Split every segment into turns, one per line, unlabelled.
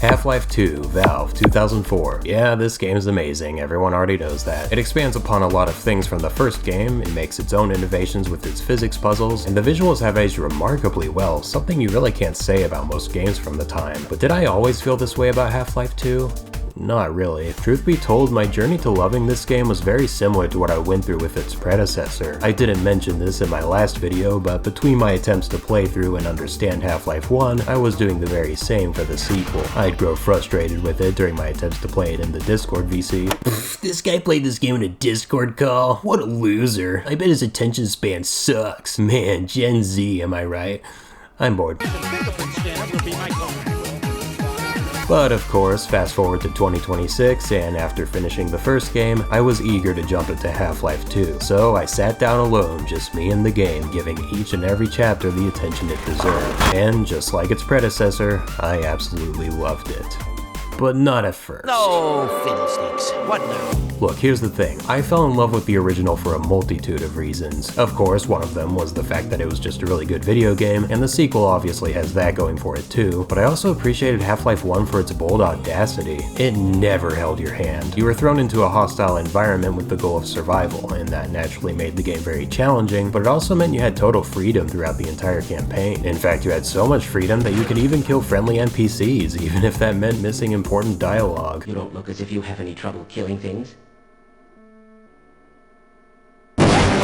Half-Life 2, Valve, 2004. Yeah, this game is amazing, everyone already knows that. It expands upon a lot of things from the first game, it makes its own innovations with its physics puzzles, and the visuals have aged remarkably well, something you really can't say about most games from the time. But did I always feel this way about Half-Life 2? Not really. Truth be told, my journey to loving this game was very similar to what I went through with its predecessor. I didn't mention this in my last video, but between my attempts to play through and understand Half-Life 1, I was doing the very same for the sequel. I'd grow frustrated with it during my attempts to play it in the Discord VC. This guy played this game in a Discord call? What a loser. I bet his attention span sucks. Man, Gen Z, am I right? I'm bored. But of course, fast forward to 2026, and after finishing the first game, I was eager to jump into Half-Life 2. So I sat down alone, just me and the game, giving each and every chapter the attention it deserved. And just like its predecessor, I absolutely loved it. But not at first.
No, fiddlesticks. What now?
Look, here's the thing. I fell in love with the original for a multitude of reasons. Of course, one of them was the fact that it was just a really good video game, and the sequel obviously has that going for it too, but I also appreciated Half-Life 1 for its bold audacity. It never held your hand. You were thrown into a hostile environment with the goal of survival, and that naturally made the game very challenging, but it also meant you had total freedom throughout the entire campaign. In fact, you had so much freedom that you could even kill friendly NPCs, even if that meant missing important dialogue.
You don't look as if you have any trouble killing things.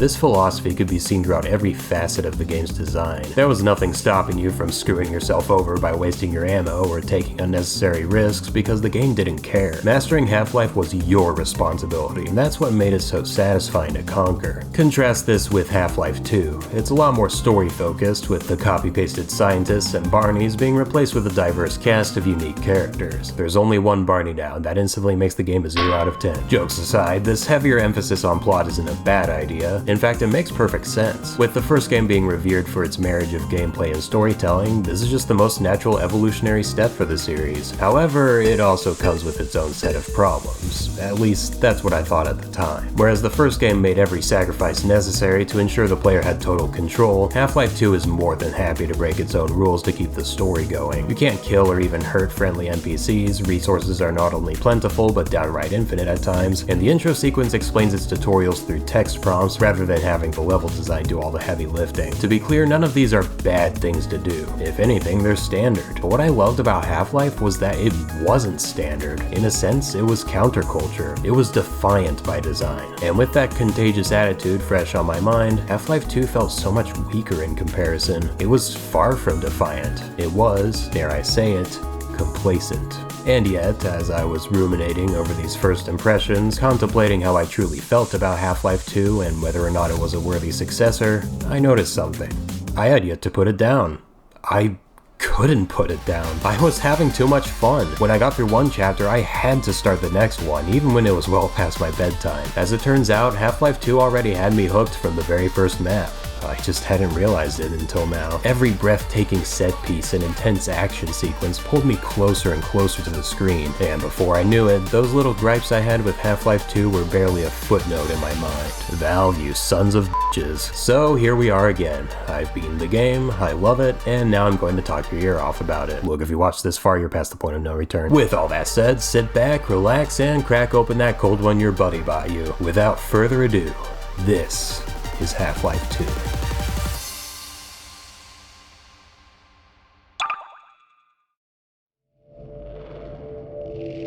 This philosophy could be seen throughout every facet of the game's design. There was nothing stopping you from screwing yourself over by wasting your ammo or taking unnecessary risks because the game didn't care. Mastering Half-Life was your responsibility, and that's what made it so satisfying to conquer. Contrast this with Half-Life 2. It's a lot more story-focused, with the copy-pasted scientists and Barneys being replaced with a diverse cast of unique characters. There's only one Barney now, and that instantly makes the game a 0 out of 10. Jokes aside, this heavier emphasis on plot isn't a bad idea. In fact, it makes perfect sense. With the first game being revered for its marriage of gameplay and storytelling, this is just the most natural evolutionary step for the series. However, it also comes with its own set of problems. At least, that's what I thought at the time. Whereas the first game made every sacrifice necessary to ensure the player had total control, Half-Life 2 is more than happy to break its own rules to keep the story going. You can't kill or even hurt friendly NPCs, resources are not only plentiful but downright infinite at times, and the intro sequence explains its tutorials through text prompts rather than having the level design do all the heavy lifting. To be clear, none of these are bad things to do. If anything, they're standard. But what I loved about Half-Life was that it wasn't standard. In a sense, it was counterculture. It was defiant by design. And with that contagious attitude fresh on my mind, Half-Life 2 felt so much weaker in comparison. It was far from defiant. It was, dare I say it, complacent. And yet, as I was ruminating over these first impressions, contemplating how I truly felt about Half-Life 2 and whether or not it was a worthy successor, I noticed something. I had yet to put it down. I couldn't put it down. I was having too much fun. When I got through one chapter, I had to start the next one, even when it was well past my bedtime. As it turns out, Half-Life 2 already had me hooked from the very first map. I just hadn't realized it until now. Every breathtaking set piece and intense action sequence pulled me closer and closer to the screen, and before I knew it, those little gripes I had with Half-Life 2 were barely a footnote in my mind. Valve, you sons of bitches. So here we are again. I've beaten the game, I love it, and now I'm going to talk your ear off about it. Look, if you watched this far, you're past the point of no return. With all that said, sit back, relax, and crack open that cold one your buddy bought you. Without further ado, this is Half-Life 2.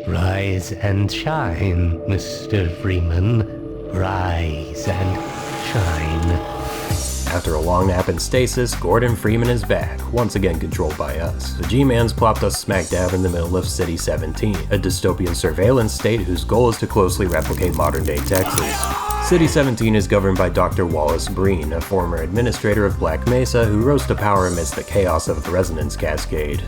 Rise and shine, Mr. Freeman. Rise and shine.
After a long nap in stasis, Gordon Freeman is back, once again controlled by us. The G-Man's plopped us smack dab in the middle of City 17, a dystopian surveillance state whose goal is to closely replicate modern-day Texas. City 17 is governed by Dr. Wallace Breen, a former administrator of Black Mesa who rose to power amidst the chaos of the Resonance Cascade.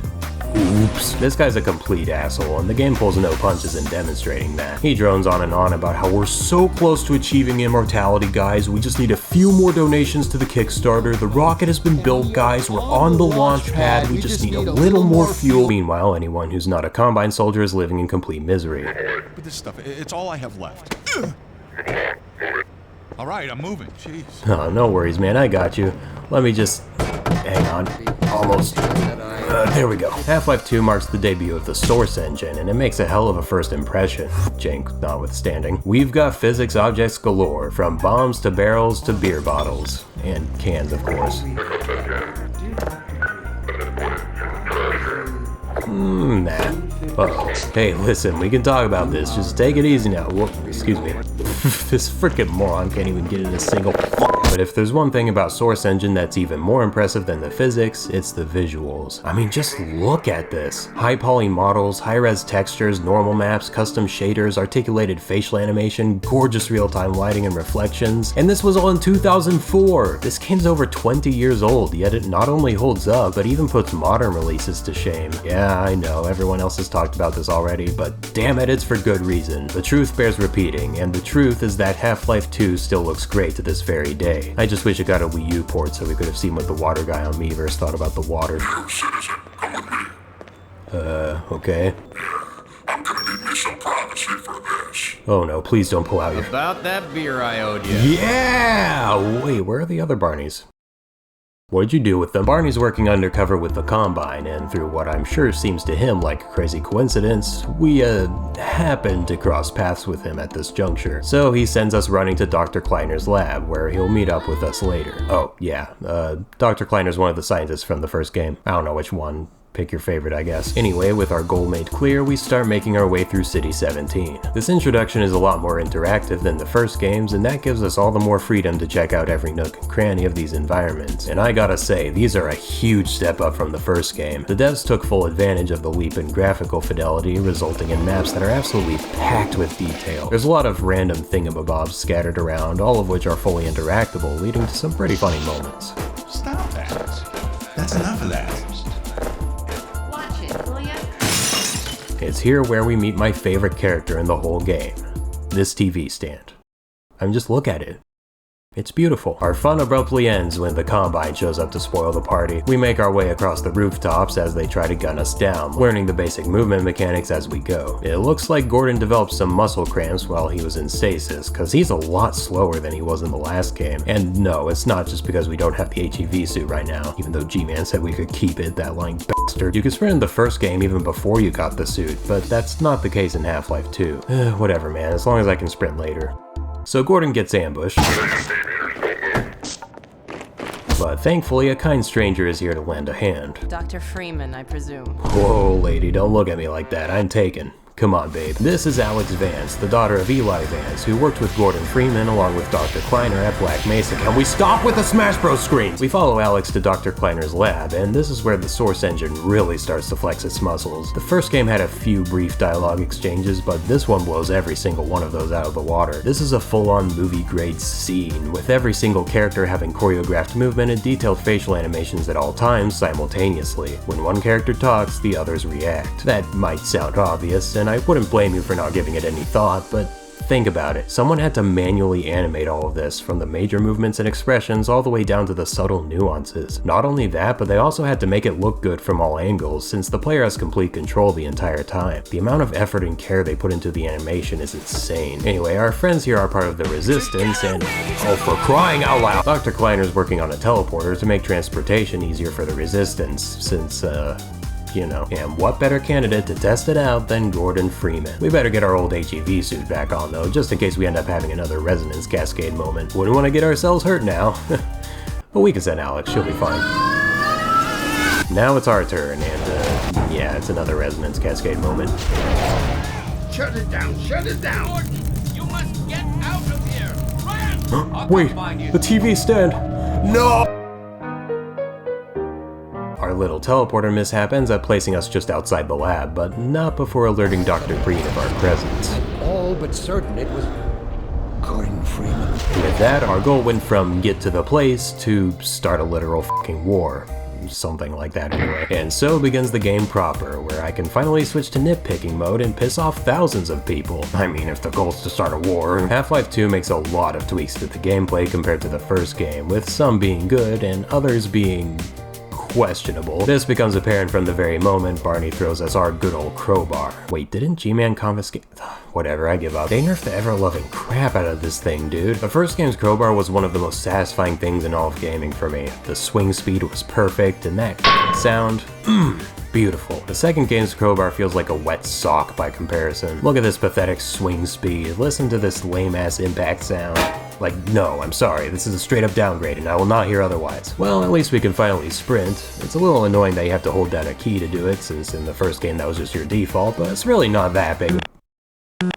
Oops. This guy's a complete asshole, and the game pulls no punches in demonstrating that. He drones on and on about how we're so close to achieving immortality, guys, we just need a few more donations to the Kickstarter, the rocket has been built, guys, we're on the launch pad, we just need a little more fuel. Meanwhile, anyone who's not a Combine soldier is living in complete misery.
But this stuff, it's all I have left. Alright, I'm moving, jeez.
Oh, no worries, man, I got you. Let me just... hang on. Almost. There we go. Half-Life 2 marks the debut of the Source engine, and it makes a hell of a first impression, jank notwithstanding. We've got physics objects galore, from bombs to barrels to beer bottles. And cans, of course. Nah. Uh-oh. Hey, listen, we can talk about this. Just take it easy now. Whoa, excuse me. This frickin' moron can't even get in a single. But if there's one thing about Source Engine that's even more impressive than the physics, it's the visuals. I mean, just look at this. High poly models, high-res textures, normal maps, custom shaders, articulated facial animation, gorgeous real-time lighting and reflections. And this was all in 2004! This game's over 20 years old, yet it not only holds up, but even puts modern releases to shame. Yeah, I know, everyone else has talked about this already, but damn it, it's for good reason. The truth bears repeating, and the truth is that Half-Life 2 still looks great to this very day. I just wish it got a Wii U port so we could have seen what the water guy on Miiverse thought about the water.
Yo, citizen, come with me.
Okay.
I'm gonna need me some privacy for this.
Oh no, please don't pull out your—
About that beer I owed you.
Yeah! Wait, where are the other Barneys? What'd you do with them? Barney's working undercover with the Combine, and through what I'm sure seems to him like a crazy coincidence, we, happened to cross paths with him at this juncture. So he sends us running to Dr. Kleiner's lab, where he'll meet up with us later. Oh, yeah, Dr. Kleiner's one of the scientists from the first game. I don't know which one. Pick your favorite, I guess. Anyway, with our goal made clear, we start making our way through City 17. This introduction is a lot more interactive than the first games, and that gives us all the more freedom to check out every nook and cranny of these environments. And I gotta say, these are a huge step up from the first game. The devs took full advantage of the leap in graphical fidelity, resulting in maps that are absolutely packed with detail. There's a lot of random thingamabobs scattered around, all of which are fully interactable, leading to some pretty funny moments.
Stop that. That's enough of that.
It's here where we meet my favorite character in the whole game, this TV stand. I mean, just look at it. It's beautiful. Our fun abruptly ends when the Combine shows up to spoil the party. We make our way across the rooftops as they try to gun us down, learning the basic movement mechanics as we go. It looks like Gordon developed some muscle cramps while he was in stasis, cause he's a lot slower than he was in the last game. And no, it's not just because we don't have the HEV suit right now, even though G-Man said we could keep it, that lying bastard. You could sprint in the first game even before you got the suit, but that's not the case in Half-Life 2. Whatever man, as long as I can sprint later. So Gordon gets ambushed. But thankfully, a kind stranger is here to lend a hand.
Dr. Freeman, I presume.
Whoa, lady, don't look at me like that. I'm taken. Come on, babe. This is Alex Vance, the daughter of Eli Vance, who worked with Gordon Freeman along with Dr. Kleiner at Black Mesa. Can we stop with the Smash Bros. Screens? We follow Alex to Dr. Kleiner's lab, and this is where the Source engine really starts to flex its muscles. The first game had a few brief dialogue exchanges, but this one blows every single one of those out of the water. This is a full-on movie-grade scene, with every single character having choreographed movement and detailed facial animations at all times simultaneously. When one character talks, the others react. That might sound obvious, and I wouldn't blame you for not giving it any thought, but think about it. Someone had to manually animate all of this, from the major movements and expressions all the way down to the subtle nuances. Not only that, but they also had to make it look good from all angles, since the player has complete control the entire time. The amount of effort and care they put into the animation is insane. Anyway, our friends here are part of the Resistance, and oh, for crying out loud! Dr. Kleiner's working on a teleporter to make transportation easier for the Resistance, since, you know. And what better candidate to test it out than Gordon Freeman? We better get our old HEV suit back on though, just in case we end up having another resonance cascade moment. Wouldn't want to get ourselves hurt now. But we can send Alex, she'll be fine. Now it's our turn, and yeah, it's another resonance cascade moment.
Shut it down, shut it down!
Gordon, you must get out of here! Run!
Wait, the TV stand! No! Our little teleporter mishap ends up placing us just outside the lab, but not before alerting Dr. Breed of our presence.
All but certain it was Gordon Freeman.
With that, our goal went from get to the place to start a literal fucking war. Something like that anyway. And so begins the game proper, where I can finally switch to nitpicking mode and piss off thousands of people. I mean, if the goal's to start a war. Half-Life 2 makes a lot of tweaks to the gameplay compared to the first game, with some being good and others being questionable. This becomes apparent from the very moment Barney throws us our good old crowbar. Wait, didn't G-Man confiscate? Whatever, I give up. They nerfed the ever-loving crap out of this thing, dude. The first game's crowbar was one of the most satisfying things in all of gaming for me. The swing speed was perfect, and that sound, beautiful. The second game's crowbar feels like a wet sock by comparison. Look at this pathetic swing speed. Listen to this lame-ass impact sound. Like, no, I'm sorry, this is a straight-up downgrade, and I will not hear otherwise. Well, at least we can finally sprint. It's a little annoying that you have to hold down a key to do it, since in the first game that was just your default, but it's really not that big.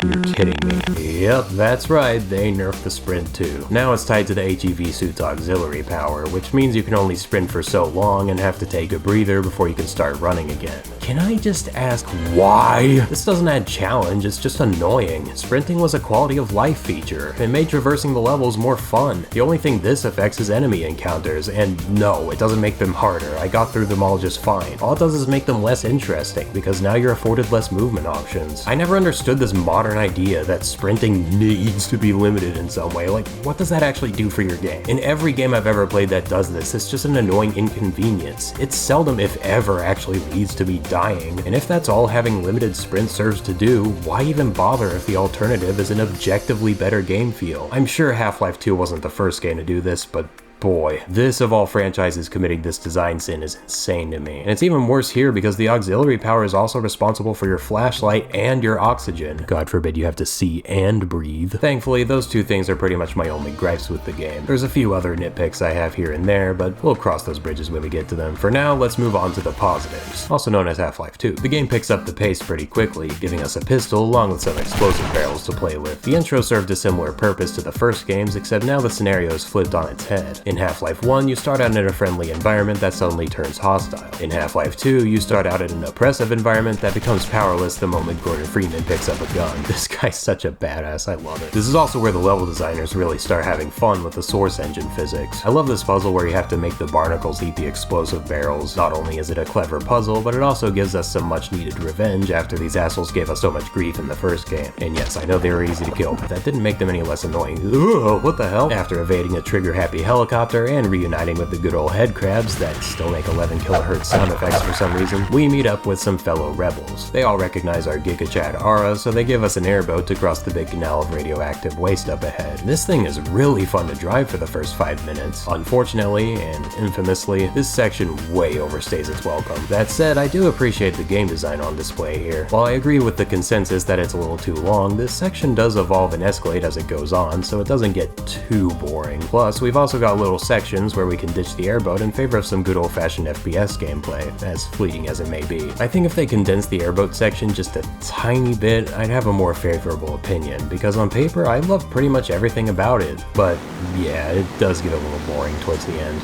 You're kidding me. Yep, that's right, they nerfed the sprint too. Now it's tied to the HEV suit's auxiliary power, which means you can only sprint for so long and have to take a breather before you can start running again. Can I just ask why? This doesn't add challenge, it's just annoying. Sprinting was a quality of life feature. It made traversing the levels more fun. The only thing this affects is enemy encounters, and no, it doesn't make them harder. I got through them all just fine. All it does is make them less interesting, because now you're afforded less movement options. I never understood this modern idea that sprinting needs to be limited in some way. Like, what does that actually do for your game? In every game I've ever played that does this, it's just an annoying inconvenience. It seldom, if ever, actually leads to me dying, and if that's all having limited sprint serves to do, why even bother if the alternative is an objectively better game feel? I'm sure Half-Life 2 wasn't the first game to do this, but boy, this of all franchises committing this design sin is insane to me. And it's even worse here because the auxiliary power is also responsible for your flashlight and your oxygen. God forbid you have to see and breathe. Thankfully, those two things are pretty much my only gripes with the game. There's a few other nitpicks I have here and there, but we'll cross those bridges when we get to them. For now, let's move on to the positives, also known as Half-Life 2. The game picks up the pace pretty quickly, giving us a pistol along with some explosive barrels to play with. The intro served a similar purpose to the first games, except now the scenario is flipped on its head. In Half-Life 1, you start out in a friendly environment that suddenly turns hostile. In Half-Life 2, you start out in an oppressive environment that becomes powerless the moment Gordon Freeman picks up a gun. This guy's such a badass, I love it. This is also where the level designers really start having fun with the source engine physics. I love this puzzle where you have to make the barnacles eat the explosive barrels. Not only is it a clever puzzle, but it also gives us some much needed revenge after these assholes gave us so much grief in the first game. And yes, I know they were easy to kill, but that didn't make them any less annoying. Ugh, what the hell? After evading a trigger-happy helicopter and reuniting with the good old head crabs that still make 11 kHz sound effects for some reason, we meet up with some fellow rebels. They all recognize our GigaChad aura, so they give us an airboat to cross the big canal of radioactive waste up ahead. This thing is really fun to drive for the first 5 minutes. Unfortunately, and infamously, this section way overstays its welcome. That said, I do appreciate the game design on display here. While I agree with the consensus that it's a little too long, this section does evolve and escalate as it goes on, so it doesn't get too boring. Plus, we've also got little sections where we can ditch the airboat in favor of some good old-fashioned FPS gameplay, as fleeting as it may be. I think if they condensed the airboat section just a tiny bit, I'd have a more favorable opinion, because on paper I love pretty much everything about it, but yeah, it does get a little boring towards the end.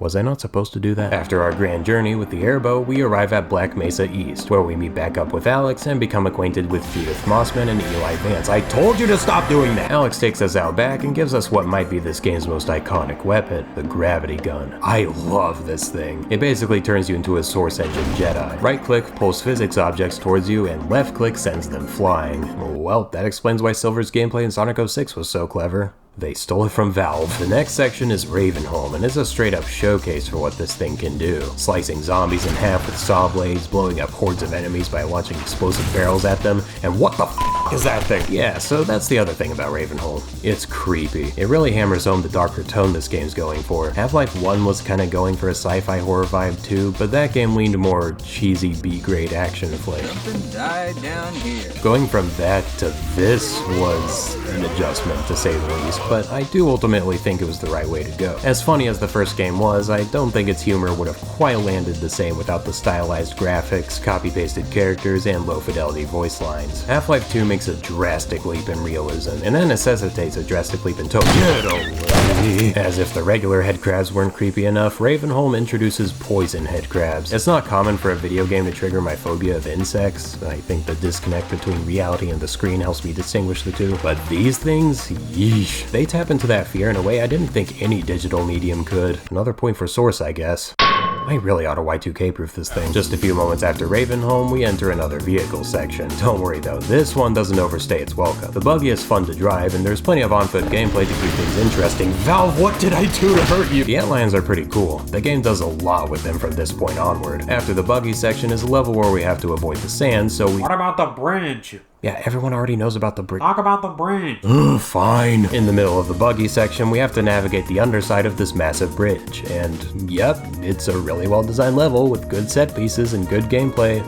Was I not supposed to do that? After our grand journey with the airboat, we arrive at Black Mesa East, where we meet back up with Alex and become acquainted with Judith Mossman and Eli Vance. I told you to stop doing that! Alex takes us out back and gives us what might be this game's most iconic weapon, the gravity gun. I love this thing. It basically turns you into a source engine Jedi. Right-click pulls physics objects towards you, and left-click sends them flying. Well, that explains why Silver's gameplay in Sonic 06 was so clever. They stole it from Valve. The next section is Ravenholm, and is a straight up showcase for what this thing can do. Slicing zombies in half with saw blades, blowing up hordes of enemies by launching explosive barrels at them, and what the f is that thing? Yeah, so that's the other thing about Ravenholm. It's creepy. It really hammers home the darker tone this game's going for. Half-Life 1 was kinda going for a sci-fi horror vibe too, but that game leaned more cheesy B-grade action flick.
Something died down here.
Going from that to this was an adjustment, to say the least, but I do ultimately think it was the right way to go. As funny as the first game was, I don't think its humor would have quite landed the same without the stylized graphics, copy-pasted characters, and low-fidelity voice lines. Half-Life 2 makes a drastic leap in realism, and that necessitates a drastic leap in tone. Get away! As if the regular headcrabs weren't creepy enough, Ravenholm introduces poison headcrabs. It's not common for a video game to trigger my phobia of insects. I think the disconnect between reality and the screen helps me distinguish the two. But these things, yeesh. They tap into that fear in a way I didn't think any digital medium could. Another point for Source, I guess. I really ought to Y2K-proof this thing. Just a few moments after Ravenholm, we enter another vehicle section. Don't worry though, this one doesn't overstay its welcome. The buggy is fun to drive, and there's plenty of on-foot gameplay to keep things interesting. Valve, what did I do to hurt you? The antlions are pretty cool. The game does a lot with them from this point onward. After the buggy section is a level where we have to avoid the sand, so we—
What about the bridge?
Yeah, everyone already knows about the bridge.
Talk about the bridge.
Ugh, fine. In the middle of the buggy section, we have to navigate the underside of this massive bridge. And yep, it's a really well-designed level with good set pieces and good gameplay.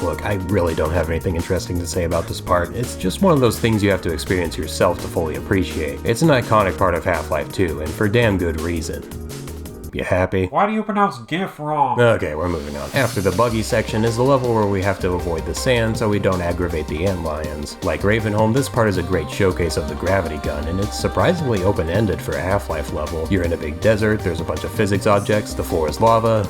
Look, I really don't have anything interesting to say about this part. It's just one of those things you have to experience yourself to fully appreciate. It's an iconic part of Half-Life 2, and for damn good reason. You happy?
Why do you pronounce GIF wrong?
Okay, we're moving on. After the buggy section is the level where we have to avoid the sand so we don't aggravate the antlions. Like Ravenholm, this part is a great showcase of the gravity gun, and it's surprisingly open-ended for a Half-Life level. You're in a big desert, there's a bunch of physics objects, the floor is lava.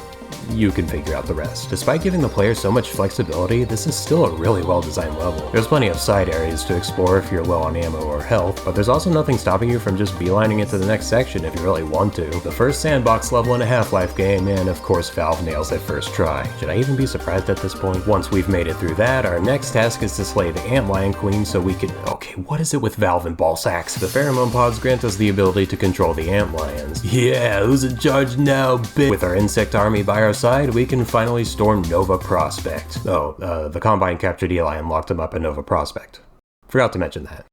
You can figure out the rest. Despite giving the player so much flexibility, this is still a really well-designed level. There's plenty of side areas to explore if you're low on ammo or health, but there's also nothing stopping you from just beelining it to the next section if you really want to. The first sandbox level in a Half-Life game, and of course Valve nails it first try. Should I even be surprised at this point? Once we've made it through that, our next task is to slay the Antlion Queen so we can— okay, what is it with Valve and ball sacks? The pheromone pods grant us the ability to control the Antlions. Yeah, who's in charge now, bitch? With our insect army by our side, we can finally storm Nova Prospect. Oh, the Combine captured Eli and locked him up in Nova Prospect. Forgot to mention that.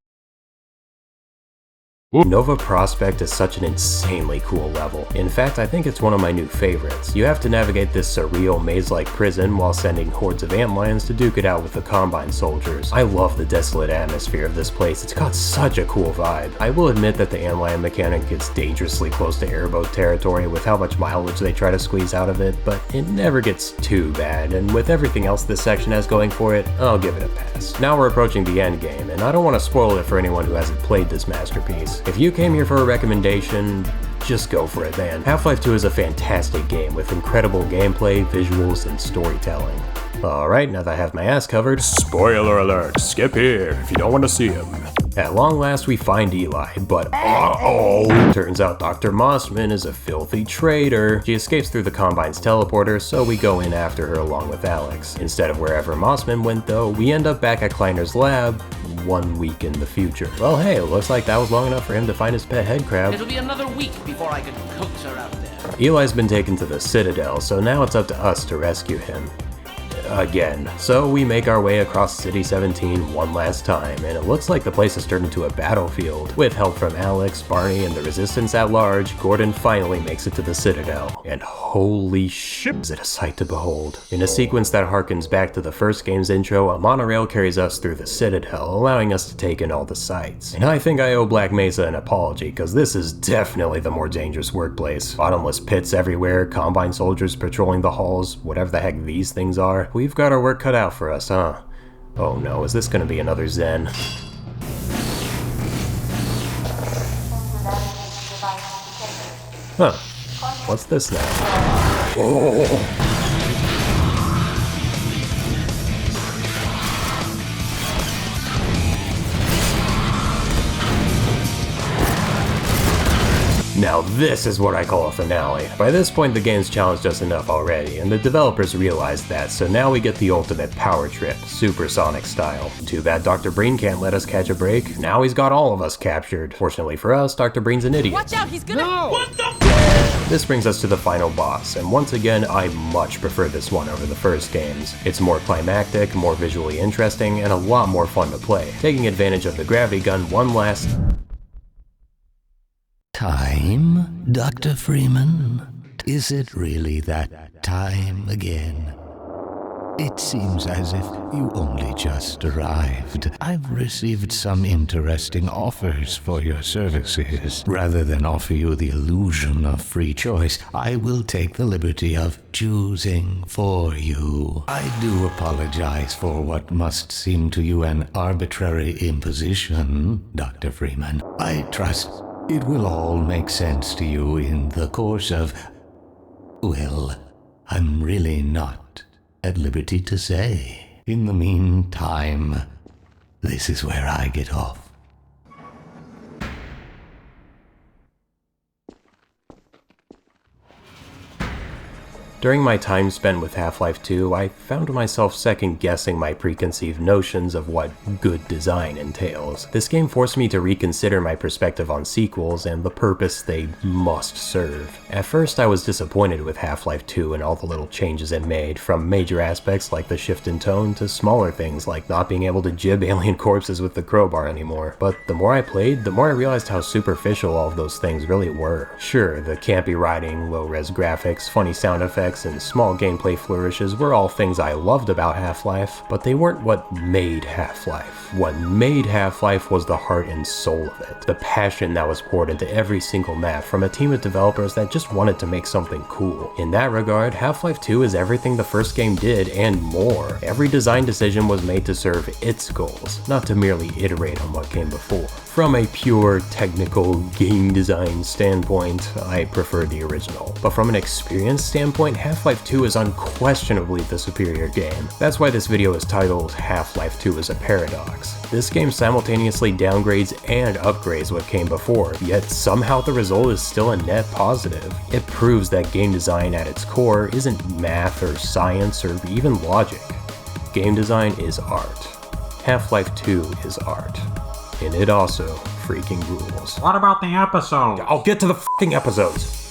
Nova Prospect is such an insanely cool level. In fact, I think it's one of my new favorites. You have to navigate this surreal maze-like prison while sending hordes of antlions to duke it out with the Combine soldiers. I love the desolate atmosphere of this place. It's got such a cool vibe. I will admit that the antlion mechanic gets dangerously close to airboat territory with how much mileage they try to squeeze out of it, but it never gets too bad, and with everything else this section has going for it, I'll give it a pass. Now we're approaching the end game, and I don't want to spoil it for anyone who hasn't played this masterpiece. If you came here for a recommendation, just go for it, man. Half-Life 2 is a fantastic game with incredible gameplay, visuals, and storytelling. Alright, now that I have my ass covered— spoiler alert, skip here if you don't want to see him. At long last we find Eli, but turns out Dr. Mossman is a filthy traitor. She escapes through the Combine's teleporter, so we go in after her along with Alex. Instead of wherever Mossman went though, we end up back at Kleiner's lab 1 week in the future. Well hey, it looks like that was long enough for him to find his pet head crab.
It'll be another week before I can coax her out there.
Eli's been taken to the Citadel, so now it's up to us to rescue him. Again. So we make our way across City 17 one last time, and it looks like the place has turned into a battlefield. With help from Alex, Barney, and the Resistance at large, Gordon finally makes it to the Citadel. And holy shit, is it a sight to behold. In a sequence that harkens back to the first game's intro, a monorail carries us through the Citadel, allowing us to take in all the sights. And I think I owe Black Mesa an apology, cause this is definitely the more dangerous workplace. Bottomless pits everywhere, Combine soldiers patrolling the halls, whatever the heck these things are. We've got our work cut out for us, huh? Oh no, is this gonna be another Zen? Huh. What's this now? Oh! Now this is what I call a finale. By this point the game's challenged us enough already, and the developers realized that, so now we get the ultimate power trip, supersonic style. Too bad Dr. Breen can't let us catch a break. Now he's got all of us captured. Fortunately for us, Dr. Breen's an idiot.
Watch out, he's gonna—
No!
What the
This brings us to the final boss, and once again, I much prefer this one over the first games. It's more climactic, more visually interesting, and a lot more fun to play, taking advantage of the gravity gun one last
Time, Dr. Freeman? Is it really that time again? It seems as if you only just arrived. I've received some interesting offers for your services. Rather than offer you the illusion of free choice, I will take the liberty of choosing for you. I do apologize for what must seem to you an arbitrary imposition, Dr. Freeman. I trust it will all make sense to you in the course of— well, I'm really not at liberty to say. In the meantime, this is where I get off.
During my time spent with Half-Life 2, I found myself second-guessing my preconceived notions of what good design entails. This game forced me to reconsider my perspective on sequels and the purpose they must serve. At first, I was disappointed with Half-Life 2 and all the little changes it made, from major aspects like the shift in tone to smaller things like not being able to jib alien corpses with the crowbar anymore. But the more I played, the more I realized how superficial all of those things really were. Sure, the campy writing, low-res graphics, funny sound effects, and small gameplay flourishes were all things I loved about Half-Life, but they weren't what made Half-Life. What made Half-Life was the heart and soul of it. The passion that was poured into every single map from a team of developers that just wanted to make something cool. In that regard, Half-Life 2 is everything the first game did and more. Every design decision was made to serve its goals, not to merely iterate on what came before. From a pure technical game design standpoint, I prefer the original. But from an experience standpoint, Half-Life 2 is unquestionably the superior game. That's why this video is titled Half-Life 2 is a Paradox. This game simultaneously downgrades and upgrades what came before, yet somehow the result is still a net positive. It proves that game design at its core isn't math or science or even logic. Game design is art. Half-Life 2 is art. And it also freaking rules.
What about the episode?
I'll get to the fucking episodes.